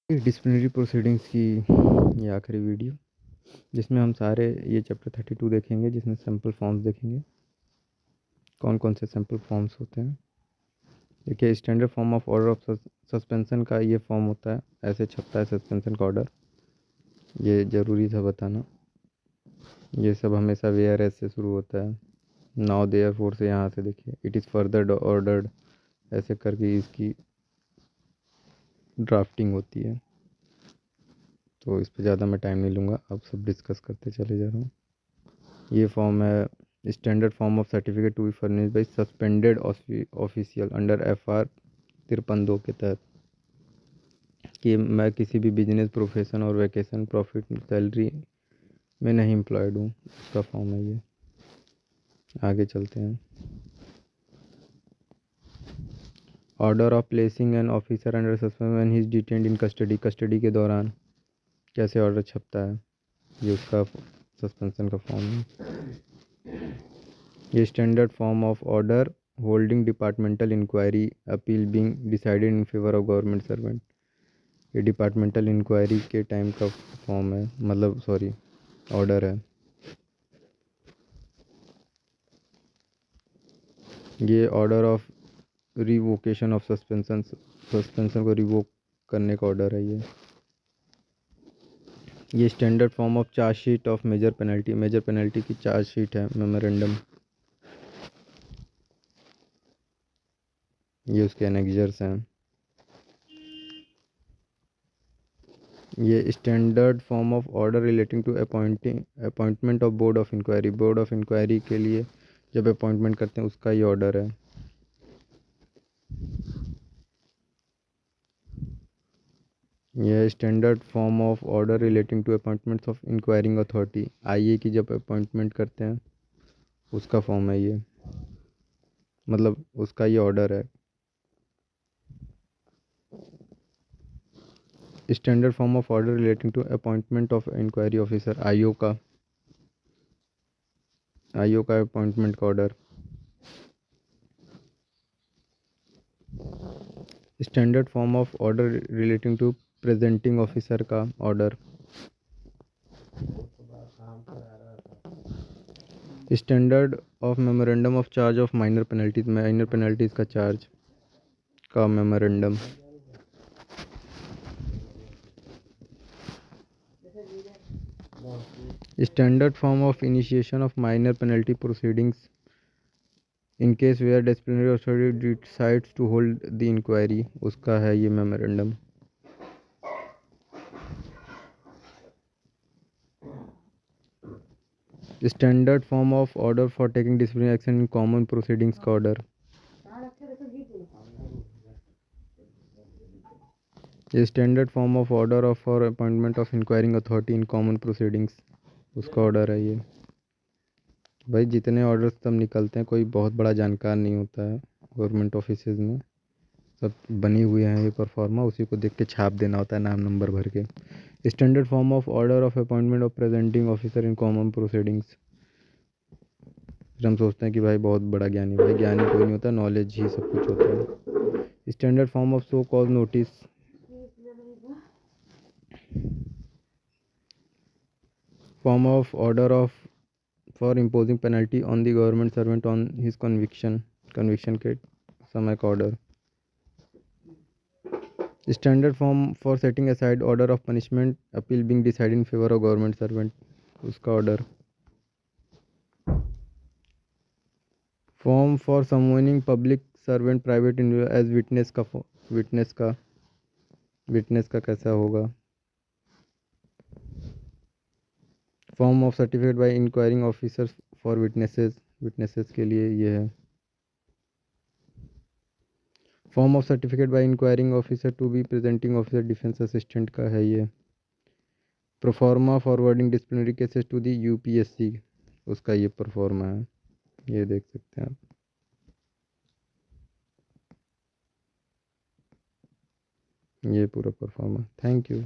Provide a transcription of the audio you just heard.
Disciplinary proceedings की ये आखिरी वीडियो, जिसमें हम सारे ये चैप्टर 32 देखेंगे, जिसमें सैम्पल फॉर्म्स देखेंगे कौन कौन से सैम्पल फॉर्म्स होते हैं। देखिए, standard form of order of suspension का ये फॉर्म होता है, ऐसे छपता है सस्पेंशन का ऑर्डर। ये ज़रूरी था बताना। ये सब हमेशा वेयर एज से शुरू होता है। नाउ देयर फोर से यहाँ से देखिए, इट इज़ फर्दर ऑर्डर्ड, ऐसे करके इसकी ड्राफ्टिंग होती है। तो इस पर ज़्यादा मैं टाइम नहीं लूँगा, अब सब डिस्कस करते चले जा रहा हूँ। ये फॉर्म है standard form of certificate to be furnished by suspended official under FR 53(2) के तहत, कि मैं किसी भी बिजनेस, प्रोफेशन और वैकेशन प्रॉफिट सैलरी में नहीं एम्प्लॉयड हूँ, उसका फॉर्म है ये। आगे चलते हैं। Order of placing an officer under suspension when he is detained in custody, custody के दौरान कैसे ऑर्डर छपता है, ये उसका सस्पेंशन का फॉर्म है। ये standard form of order holding departmental inquiry appeal being decided in favour of government servant, ये डिपार्टमेंटल इंक्वायरी के टाइम का फॉर्म है, मतलब सॉरी ऑर्डर है। ये order of revocation of suspension, suspension को रिवोक करने का ऑर्डर है ये standard form of chargesheet of major penalty, major penalty की चार्जशीट है, मेमोरेंडम, ये उसके एनेक्जर्स हैं। ये standard form of order relating to appointment of board of inquiry, board of inquiry के लिए जब अपॉइंटमेंट करते हैं उसका ये ऑर्डर है। यह standard form of order relating to appointments of inquiring authority, IA की जब अपॉइंटमेंट करते हैं उसका फॉर्म है ये, मतलब उसका ये ऑर्डर है। Standard form of order relating to appointment of inquiry officer, IO का अपॉइंटमेंट का order. Standard form of order relating to presenting officer का order. Standard of memorandum of charge of minor penalties, minor penalties का charge का memorandum. Standard form of initiation of minor penalty proceedings in case where disciplinary authority decides to hold the inquiry, उसका है ये memorandum. Standard form of order for taking disciplinary action in common proceedings का order. ये standard form of order of for appointment of inquiring authority in common proceedings, उसका order है ये। भाई जितने ऑर्डर्स तब निकलते हैं, कोई बहुत बड़ा जानकार नहीं होता है गवर्नमेंट ऑफिसेज में, सब बनी हुए हैं ये परफॉर्मा, उसी को देख के छाप देना होता है नाम नंबर भर के। Standard form of order of appointment of presenting officer in common proceedings. फिर हम सोचते हैं कि भाई बहुत बड़ा ज्ञानी, भाई ज्ञानी कोई नहीं होता, नॉलेज ही सब कुछ होता है। Standard form of show cause notice, form of order of for imposing penalty on the government servant on his conviction के समय का order. Standard form for setting aside order of punishment appeal being decided in favour of government servant, उसका order. Form for summoning public servant private as witness का कैसा होगा। Form of certificate by inquiring officers for witnesses के लिए ये है। Form of certificate by inquiring officer to be presenting officer defence assistant का है ये। Proforma forwarding disciplinary cases to the UPSC, उसका ये प्रोफॉर्मा है, ये देख सकते हैं आप। ये पूरा परफॉर्मा। Thank you.